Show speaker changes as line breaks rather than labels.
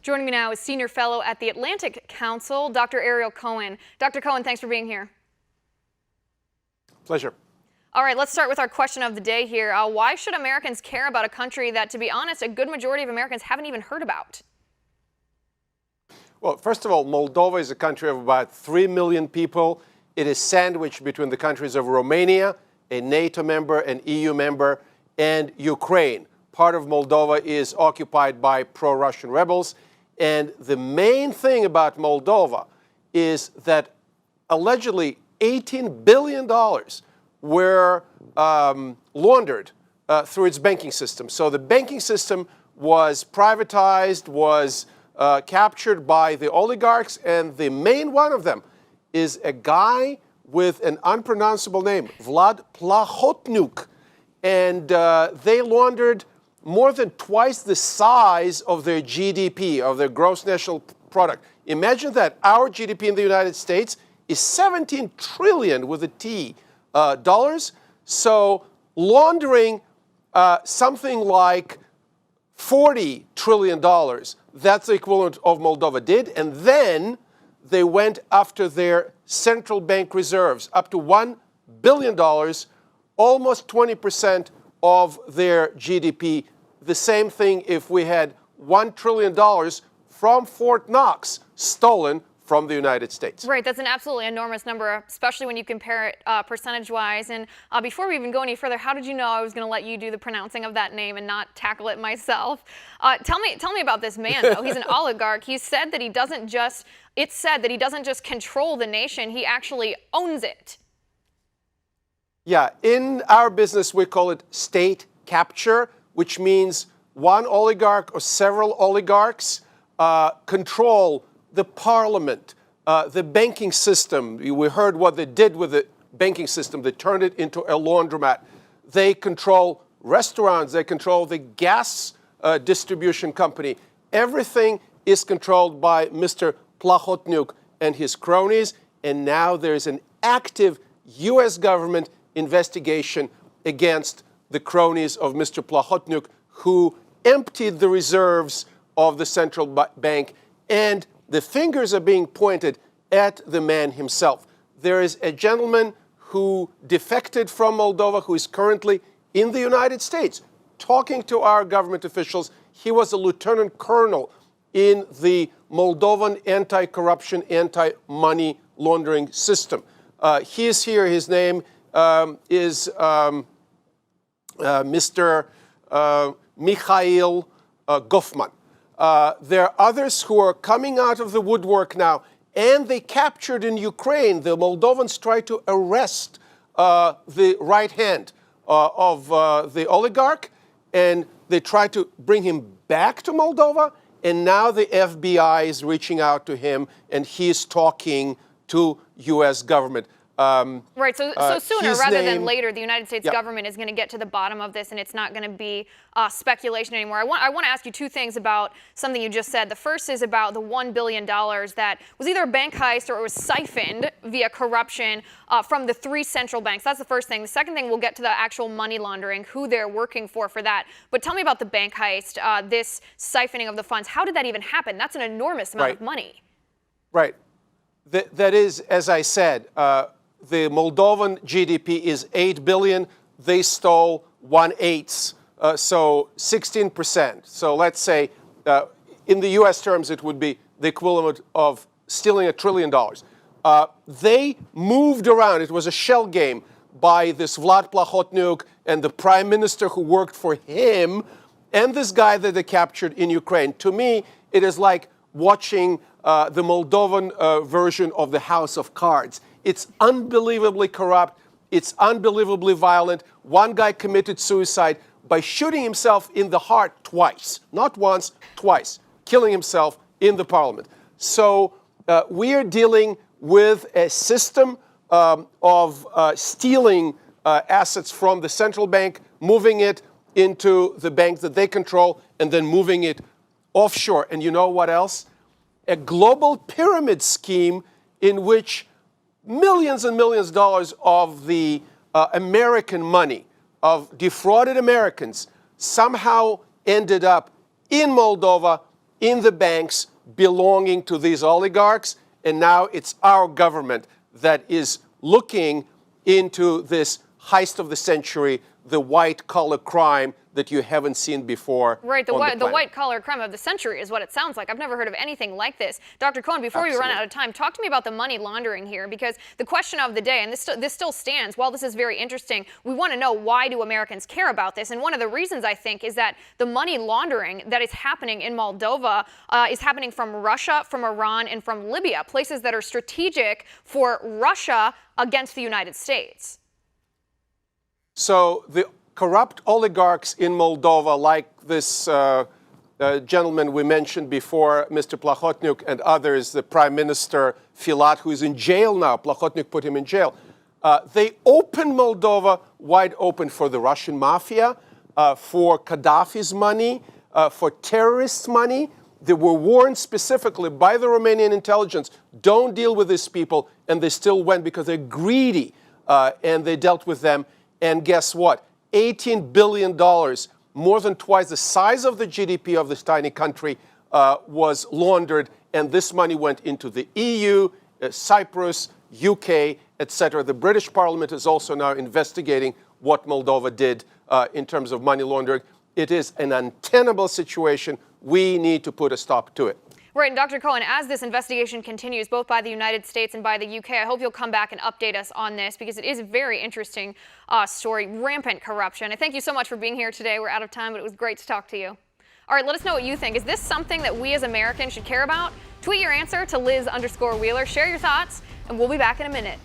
Joining me now is Senior Fellow at the Atlantic Council, Dr. Ariel Cohen. Dr. Cohen, thanks for being here.
Pleasure.
All right, let's start with our question of the day here. Why should Americans care about a country that, to be honest, a good majority of Americans haven't even heard about?
Well, first of all, Moldova is a country of about 3 million people. It is sandwiched between the countries of Romania, a NATO member, an EU member, and Ukraine. Part of Moldova is occupied by pro-Russian rebels. And the main thing about Moldova is that allegedly $18 billion were laundered through its banking system. So the banking system was privatized, was captured by the oligarchs, and the main one of them is a guy with an unpronounceable name, Vlad Plahotniuk. And they laundered more than twice the size of their GDP, of their gross national product. Imagine that our GDP in the United States is 17 trillion with a T dollars. So laundering something like $40 trillion, that's the equivalent of Moldova did. And then they went after their central bank reserves, up to $1 billion, almost 20% of their GDP. The same thing if we had $1 trillion from Fort Knox stolen from the United States.
Right, that's an absolutely enormous number, especially when you compare it percentage-wise. And before we even go any further, how did you know I was going to let you do the pronouncing of that name and not tackle it myself? Tell me about this man, though. He's an oligarch. He said that he doesn't just, it's said that he doesn't just control the nation, he actually owns it.
Yeah, in our business, we call it state capture, which means one oligarch or several oligarchs control the parliament, the banking system. We heard what they did with the banking system. They turned it into a laundromat. They control restaurants. They control the gas distribution company. Everything is controlled by Mr. Plahotniuk and his cronies. And now there's an active U.S. government investigation against the cronies of Mr. Plahotniuk, who emptied the reserves of the central bank, and the fingers are being pointed at the man himself. There is a gentleman who defected from Moldova who is currently in the United States talking to our government officials. He was a lieutenant colonel in the Moldovan anti-corruption, anti-money laundering system. He is here. His name is Mr. Mikhail Goffman. There are others who are coming out of the woodwork now, and they captured in Ukraine. The Moldovans tried to arrest the right hand of the oligarch, and they tried to bring him back to Moldova, and now the FBI is reaching out to him, and he's talking to U.S. government.
Right, so sooner rather than later, the United States government is going to get to the bottom of this, and it's not going to be speculation anymore. I want to ask you two things about something you just said. The first is about the $1 billion that was either a bank heist or it was siphoned via corruption from the three central banks. That's the first thing. The second thing, we'll get to the actual money laundering, who they're working for that. But tell me about the bank heist, this siphoning of the funds. How did that even happen? That's an enormous amount of money.
Right. That is, as I said, the Moldovan GDP is 8 billion. They stole 1/8, so 16%. So let's say, in the U.S. terms, it would be the equivalent of stealing $1 trillion. They moved around. It was a shell game by this Vlad Plahotniuk and the prime minister who worked for him and this guy that they captured in Ukraine. To me, it is like watching the Moldovan version of the House of Cards. It's unbelievably corrupt. It's unbelievably violent. One guy committed suicide by shooting himself in the heart twice. Not once, twice. Killing himself in the parliament. So we are dealing with a system of stealing assets from the central bank, moving it into the bank that they control, and then moving it offshore. And you know what else? A global pyramid scheme in which millions and millions of dollars of the American money, of defrauded Americans, somehow ended up in Moldova in the banks belonging to these oligarchs. And now it's our government that is looking into this heist of the century, the white-collar crime that you haven't seen before.
Right, the white-collar crime of the century is what it sounds like. I've never heard of anything like this. Dr. Cohen, before we run out of time, talk to me about the money laundering here, because the question of the day, and this still stands, while this is very interesting, we want to know, why do Americans care about this? And one of the reasons, I think, is that the money laundering that is happening in Moldova is happening from Russia, from Iran, and from Libya, places that are strategic for Russia against the United States.
So the corrupt oligarchs in Moldova, like this gentleman we mentioned before, Mr. Plahotniuk, and others, the Prime Minister Filat, who is in jail now, Plahotniuk put him in jail, they opened Moldova wide open for the Russian mafia, for Gaddafi's money, for terrorists' money. They were warned specifically by the Romanian intelligence, don't deal with these people, and they still went because they're greedy, and they dealt with them. And guess what? $18 billion, more than twice the size of the GDP of this tiny country, was laundered, and this money went into the EU, Cyprus, UK, etc. The British Parliament is also now investigating what Moldova did in terms of money laundering. It is an untenable situation. We need to put a stop to it.
Right, and Dr. Cohen, as this investigation continues, both by the United States and by the UK, I hope you'll come back and update us on this, because it is a very interesting story, rampant corruption. And thank you so much for being here today. We're out of time, but it was great to talk to you. All right, let us know what you think. Is this something that we as Americans should care about? Tweet your answer to Liz_Wheeler. Share your thoughts, and we'll be back in a minute.